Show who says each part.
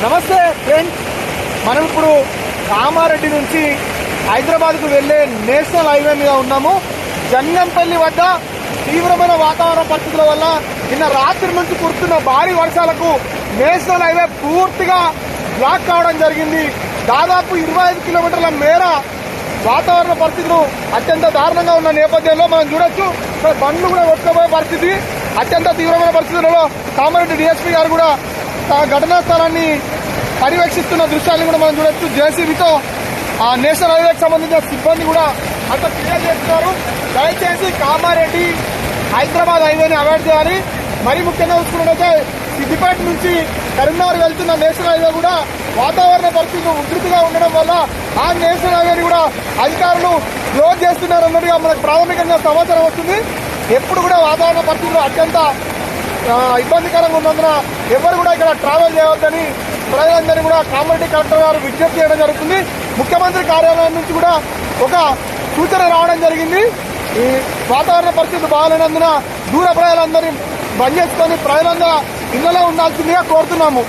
Speaker 1: నమస్తే ఫ్రెండ్స్, మనం ఇప్పుడు కామారెడ్డి నుంచి హైదరాబాద్కు వెళ్లే నేషనల్ హైవే మీద ఉన్నాము. జంగంపల్లి వద్ద తీవ్రమైన వాతావరణ పరిస్థితుల వల్ల నిన్న రాత్రి నుంచి కురుస్తున్న భారీ వర్షాలకు నేషనల్ హైవే పూర్తిగా బ్లాక్ కావడం జరిగింది. దాదాపు 25 కిలోమీటర్ల మేర వాతావరణ పరిస్థితులు అత్యంత దారుణంగా ఉన్న నేపథ్యంలో మనం చూడొచ్చు, బండ్లు కూడా కొట్టుకుపోయే పరిస్థితి. అత్యంత తీవ్రమైన పరిస్థితులలో కామారెడ్డి డిఎస్పీ గారు కూడా ఘటనా స్థలాన్ని పర్యవేక్షిస్తున్న దృశ్యాన్ని కూడా మనం చూడొచ్చు. జేసీబీతో ఆ నేషనల్ హైవేకి సంబంధించిన సిబ్బంది కూడా అంత క్లియర్ చేస్తున్నారు. దయచేసి కామారెడ్డి హైదరాబాద్ హైవేని అవాయిడ్ చేయాలి. మరీ ముఖ్యంగా చూసుకున్నట్లయితే సిద్దిపేట నుంచి కరీంనగర్ వెళ్తున్న నేషనల్ హైవే కూడా వాతావరణ పరిస్థితులు ఉధృతిగా ఉండడం వల్ల ఆ నేషనల్ హైవేని కూడా అధికారులు క్లోజ్ చేస్తున్నారన్నట్టుగా మనకు ప్రాథమికంగా సమాచారం వస్తుంది. ఎప్పుడు కూడా వాతావరణ పరిస్థితులు అత్యంత ఇబ్బందికరంగా ఉన్నందున ఎవరు కూడా ఇక్కడ ట్రావెల్ చేయవద్దని ప్రజలందరినీ కూడా కామారెడ్డి కలెక్టర్ గారు విజ్ఞప్తి చేయడం జరుగుతుంది. ముఖ్యమంత్రి కార్యాలయం నుంచి కూడా ఒక సూచన రావడం జరిగింది. ఈ వాతావరణ పరిస్థితులు బాగాలేనందున దూర ప్రజలందరినీ బంద్ చేసుకొని ప్రజలందరూ ఇళ్లలో ఉండాల్సిందిగా కోరుతున్నాము.